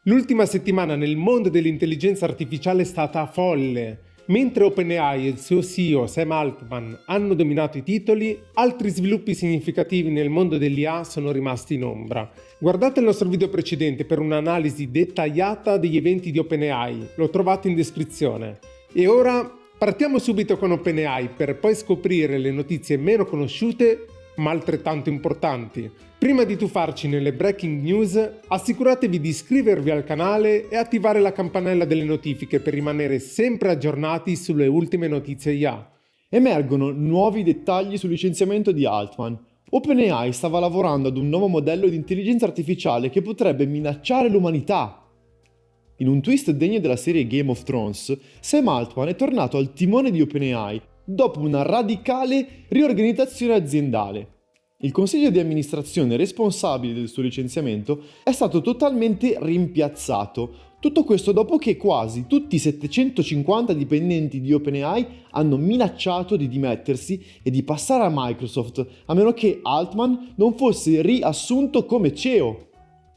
L'ultima settimana nel mondo dell'intelligenza artificiale è stata folle. Mentre OpenAI e il suo CEO Sam Altman hanno dominato i titoli, altri sviluppi significativi nel mondo dell'IA sono rimasti in ombra. Guardate il nostro video precedente per un'analisi dettagliata degli eventi di OpenAI, lo trovate in descrizione. E ora partiamo subito con OpenAI per poi scoprire le notizie meno conosciute ma altrettanto importanti. Prima di tuffarci nelle breaking news, assicuratevi di iscrivervi al canale e attivare la campanella delle notifiche per rimanere sempre aggiornati sulle ultime notizie IA. Emergono nuovi dettagli sul licenziamento di Altman. OpenAI stava lavorando ad un nuovo modello di intelligenza artificiale che potrebbe minacciare l'umanità. In un twist degno della serie Game of Thrones, Sam Altman è tornato al timone di OpenAI dopo una radicale riorganizzazione aziendale. Il consiglio di amministrazione responsabile del suo licenziamento è stato totalmente rimpiazzato. Tutto questo dopo che quasi tutti i 750 dipendenti di OpenAI hanno minacciato di dimettersi e di passare a Microsoft, a meno che Altman non fosse riassunto come CEO.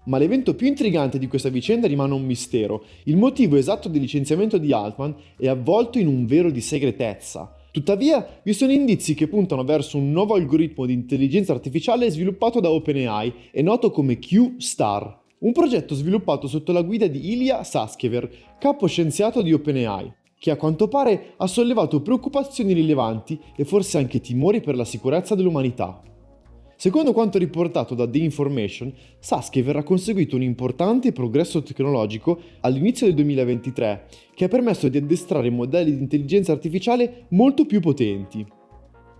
Ma l'evento più intrigante di questa vicenda rimane un mistero. Il motivo esatto del licenziamento di Altman è avvolto in un velo di segretezza. Tuttavia, vi sono indizi che puntano verso un nuovo algoritmo di intelligenza artificiale sviluppato da OpenAI e noto come Q-Star, un progetto sviluppato sotto la guida di Ilya Sutskever, capo scienziato di OpenAI, che a quanto pare ha sollevato preoccupazioni rilevanti e forse anche timori per la sicurezza dell'umanità. Secondo quanto riportato da The Information, Sutskever ha conseguito un importante progresso tecnologico all'inizio del 2023 che ha permesso di addestrare modelli di intelligenza artificiale molto più potenti.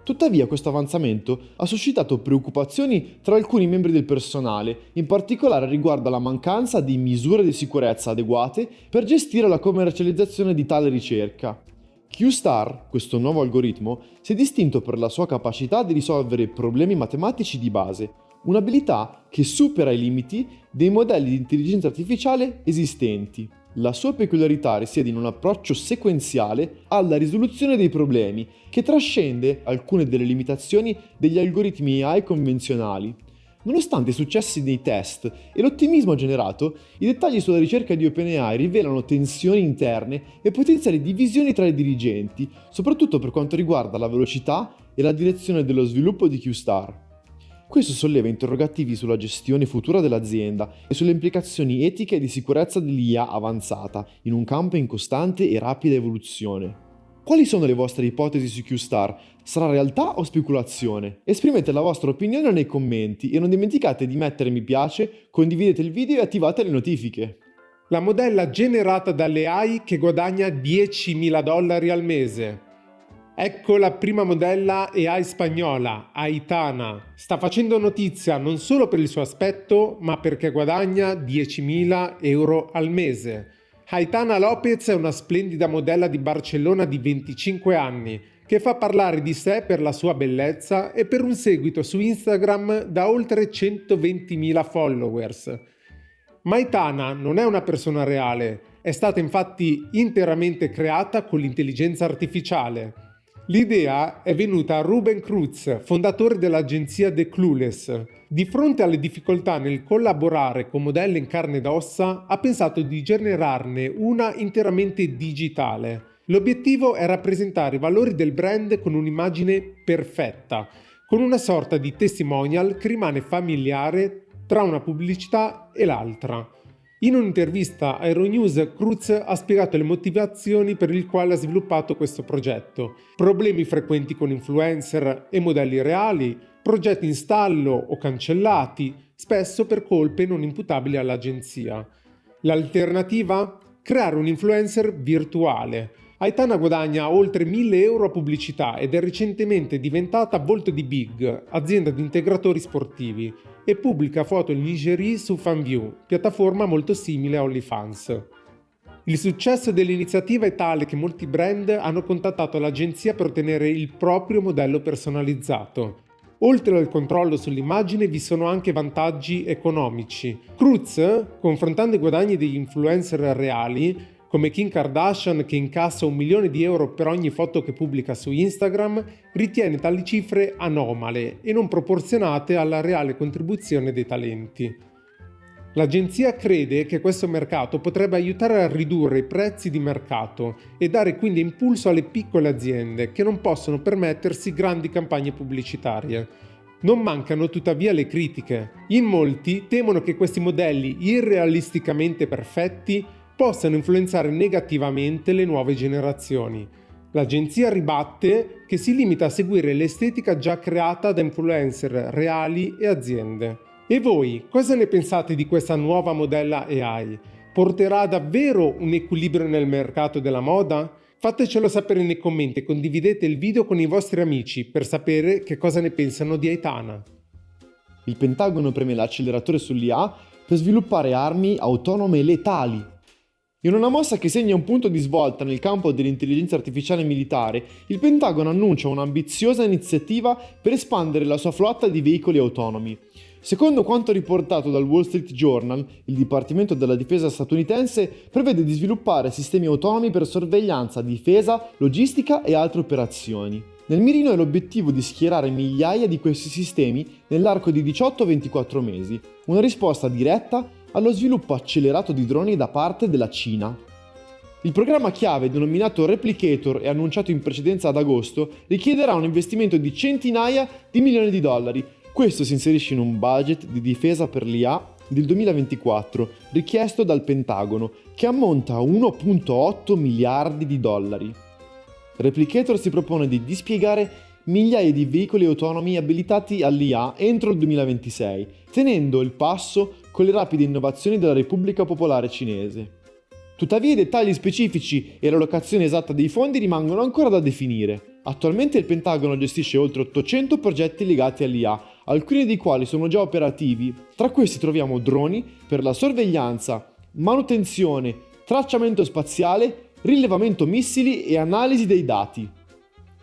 Tuttavia questo avanzamento ha suscitato preoccupazioni tra alcuni membri del personale, in particolare riguardo alla mancanza di misure di sicurezza adeguate per gestire la commercializzazione di tale ricerca. Q-Star, questo nuovo algoritmo, si è distinto per la sua capacità di risolvere problemi matematici di base, un'abilità che supera i limiti dei modelli di intelligenza artificiale esistenti. La sua peculiarità risiede in un approccio sequenziale alla risoluzione dei problemi, che trascende alcune delle limitazioni degli algoritmi AI convenzionali. Nonostante i successi dei test e l'ottimismo generato, i dettagli sulla ricerca di OpenAI rivelano tensioni interne e potenziali divisioni tra i dirigenti, soprattutto per quanto riguarda la velocità e la direzione dello sviluppo di Q-Star. Questo solleva interrogativi sulla gestione futura dell'azienda e sulle implicazioni etiche e di sicurezza dell'IA avanzata, in un campo in costante e rapida evoluzione. Quali sono le vostre ipotesi su Q-Star? Sarà realtà o speculazione? Esprimete la vostra opinione nei commenti e non dimenticate di mettere mi piace, condividete il video e attivate le notifiche. La modella generata dalle AI che guadagna $10.000 al mese. Ecco la prima modella AI spagnola, Aitana. Sta facendo notizia non solo per il suo aspetto, ma perché guadagna €10.000 al mese. Aitana López è una splendida modella di Barcellona di 25 anni, che fa parlare di sé per la sua bellezza e per un seguito su Instagram da oltre 120.000 followers. Ma Aitana non è una persona reale, è stata infatti interamente creata con l'intelligenza artificiale. L'idea è venuta a Ruben Cruz, fondatore dell'agenzia The Clueless. Di fronte alle difficoltà nel collaborare con modelli in carne ed ossa, ha pensato di generarne una interamente digitale. L'obiettivo è rappresentare i valori del brand con un'immagine perfetta, con una sorta di testimonial che rimane familiare tra una pubblicità e l'altra. In un'intervista a Euronews, Cruz ha spiegato le motivazioni per il quale ha sviluppato questo progetto: problemi frequenti con influencer e modelli reali, progetti in stallo o cancellati, spesso per colpe non imputabili all'agenzia. L'alternativa? Creare un influencer virtuale. Aitana guadagna oltre €1.000 a pubblicità ed è recentemente diventata volto di Big, azienda di integratori sportivi, e pubblica foto in lingerie su Fanview, piattaforma molto simile a OnlyFans. Il successo dell'iniziativa è tale che molti brand hanno contattato l'agenzia per ottenere il proprio modello personalizzato. Oltre al controllo sull'immagine vi sono anche vantaggi economici. Cruz, confrontando i guadagni degli influencer reali, come Kim Kardashian che incassa €1.000.000 per ogni foto che pubblica su Instagram, ritiene tali cifre anomale e non proporzionate alla reale contribuzione dei talenti. L'agenzia crede che questo mercato potrebbe aiutare a ridurre i prezzi di mercato e dare quindi impulso alle piccole aziende che non possono permettersi grandi campagne pubblicitarie. Non mancano tuttavia le critiche. In molti temono che questi modelli irrealisticamente perfetti possano influenzare negativamente le nuove generazioni. L'agenzia ribatte che si limita a seguire l'estetica già creata da influencer reali e aziende. E voi, cosa ne pensate di questa nuova modella AI? Porterà davvero un equilibrio nel mercato della moda? Fatecelo sapere nei commenti e condividete il video con i vostri amici per sapere che cosa ne pensano di Aitana. Il Pentagono preme l'acceleratore sull'IA per sviluppare armi autonome letali. In una mossa che segna un punto di svolta nel campo dell'intelligenza artificiale militare, il Pentagono annuncia un'ambiziosa iniziativa per espandere la sua flotta di veicoli autonomi. Secondo quanto riportato dal Wall Street Journal, il Dipartimento della Difesa statunitense prevede di sviluppare sistemi autonomi per sorveglianza, difesa, logistica e altre operazioni. Nel mirino è l'obiettivo di schierare migliaia di questi sistemi nell'arco di 18-24 mesi, una risposta diretta allo sviluppo accelerato di droni da parte della Cina. Il programma chiave, denominato Replicator e annunciato in precedenza ad agosto, richiederà un investimento di centinaia di milioni di dollari. Questo si inserisce in un budget di difesa per l'IA del 2024 richiesto dal Pentagono, che ammonta a 1,8 miliardi di dollari. Replicator si propone di dispiegare migliaia di veicoli autonomi abilitati all'IA entro il 2026, tenendo il passo con le rapide innovazioni della Repubblica Popolare Cinese. Tuttavia i dettagli specifici e la locazione esatta dei fondi rimangono ancora da definire. Attualmente il Pentagono gestisce oltre 800 progetti legati all'IA, alcuni dei quali sono già operativi. Tra questi troviamo droni per la sorveglianza, manutenzione, tracciamento spaziale, rilevamento missili e analisi dei dati.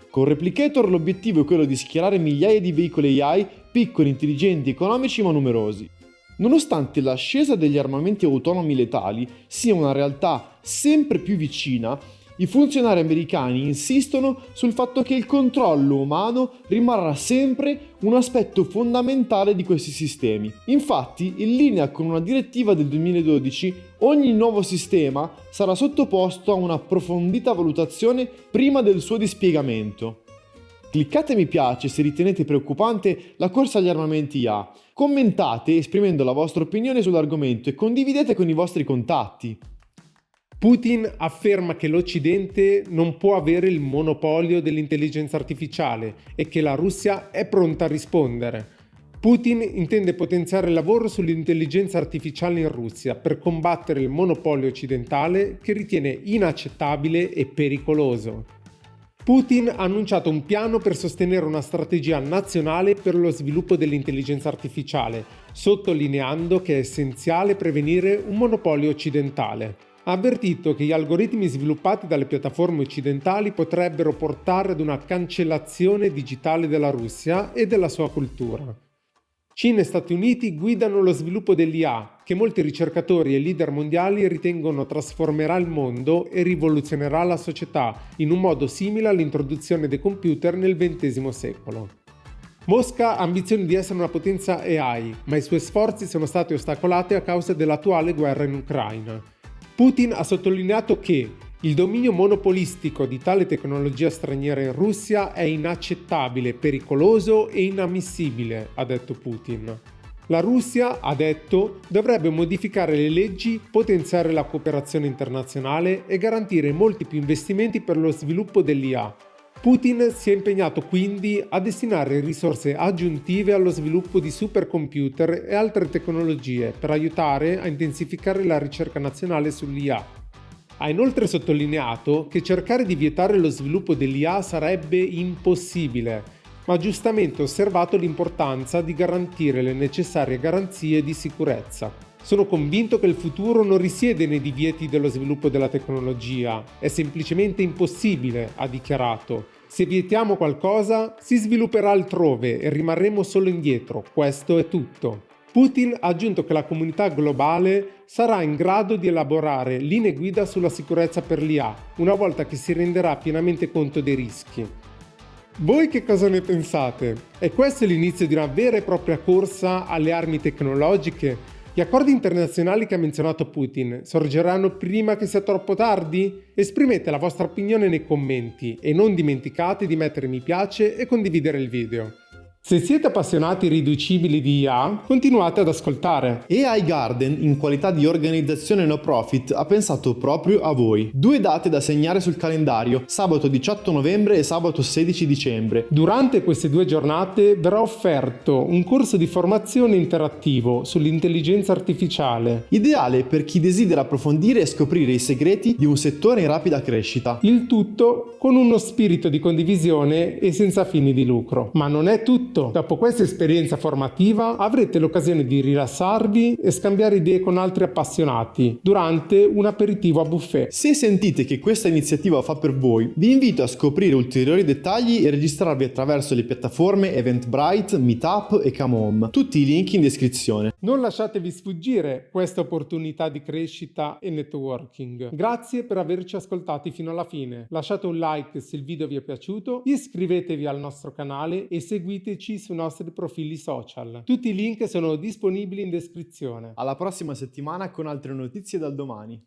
Con Replicator l'obiettivo è quello di schierare migliaia di veicoli AI piccoli, intelligenti, economici ma numerosi. Nonostante l'ascesa degli armamenti autonomi letali sia una realtà sempre più vicina, i funzionari americani insistono sul fatto che il controllo umano rimarrà sempre un aspetto fondamentale di questi sistemi. Infatti, in linea con una direttiva del 2012, ogni nuovo sistema sarà sottoposto a un'approfondita valutazione prima del suo dispiegamento. Cliccate mi piace se ritenete preoccupante la corsa agli armamenti IA, commentate esprimendo la vostra opinione sull'argomento e condividete con i vostri contatti. Putin afferma che l'Occidente non può avere il monopolio dell'intelligenza artificiale e che la Russia è pronta a rispondere. Putin intende potenziare il lavoro sull'intelligenza artificiale in Russia per combattere il monopolio occidentale che ritiene inaccettabile e pericoloso. Putin ha annunciato un piano per sostenere una strategia nazionale per lo sviluppo dell'intelligenza artificiale, sottolineando che è essenziale prevenire un monopolio occidentale. Ha avvertito che gli algoritmi sviluppati dalle piattaforme occidentali potrebbero portare ad una cancellazione digitale della Russia e della sua cultura. Cina e Stati Uniti guidano lo sviluppo dell'IA, che molti ricercatori e leader mondiali ritengono trasformerà il mondo e rivoluzionerà la società in un modo simile all'introduzione dei computer nel XX secolo. Mosca ha ambizioni di essere una potenza AI, ma i suoi sforzi sono stati ostacolati a causa dell'attuale guerra in Ucraina. Putin ha sottolineato che il dominio monopolistico di tale tecnologia straniera in Russia è inaccettabile, pericoloso e inammissibile, ha detto Putin. La Russia, ha detto, dovrebbe modificare le leggi, potenziare la cooperazione internazionale e garantire molti più investimenti per lo sviluppo dell'IA. Putin si è impegnato quindi a destinare risorse aggiuntive allo sviluppo di supercomputer e altre tecnologie per aiutare a intensificare la ricerca nazionale sull'IA. Ha inoltre sottolineato che cercare di vietare lo sviluppo dell'IA sarebbe impossibile, ma ha giustamente osservato l'importanza di garantire le necessarie garanzie di sicurezza. Sono convinto che il futuro non risiede nei divieti dello sviluppo della tecnologia, è semplicemente impossibile, ha dichiarato. Se vietiamo qualcosa, si svilupperà altrove e rimarremo solo indietro, questo è tutto. Putin ha aggiunto che la comunità globale sarà in grado di elaborare linee guida sulla sicurezza per l'IA, una volta che si renderà pienamente conto dei rischi. Voi che cosa ne pensate? È questo l'inizio di una vera e propria corsa alle armi tecnologiche? Gli accordi internazionali che ha menzionato Putin sorgeranno prima che sia troppo tardi? Esprimete la vostra opinione nei commenti e non dimenticate di mettere mi piace e condividere il video. Se siete appassionati riducibili di IA, continuate ad ascoltare. AI Garden, in qualità di organizzazione no profit, ha pensato proprio a voi. 2 date da segnare sul calendario, sabato 18 novembre e sabato 16 dicembre. Durante queste 2 giornate verrà offerto un corso di formazione interattivo sull'intelligenza artificiale. Ideale per chi desidera approfondire e scoprire i segreti di un settore in rapida crescita. Il tutto con uno spirito di condivisione e senza fini di lucro. Ma non è tutto. Dopo questa esperienza formativa avrete l'occasione di rilassarvi e scambiare idee con altri appassionati durante un aperitivo a buffet. Se sentite che questa iniziativa fa per voi, vi invito a scoprire ulteriori dettagli e registrarvi attraverso le piattaforme Eventbrite, Meetup e Come Home. Tutti i link in descrizione. Non lasciatevi sfuggire questa opportunità di crescita e networking. Grazie per averci ascoltati fino alla fine. Lasciate un like se il video vi è piaciuto, iscrivetevi al nostro canale e seguiteci sui nostri profili social. Tutti i link sono disponibili in descrizione. Alla prossima settimana con altre notizie dal domani.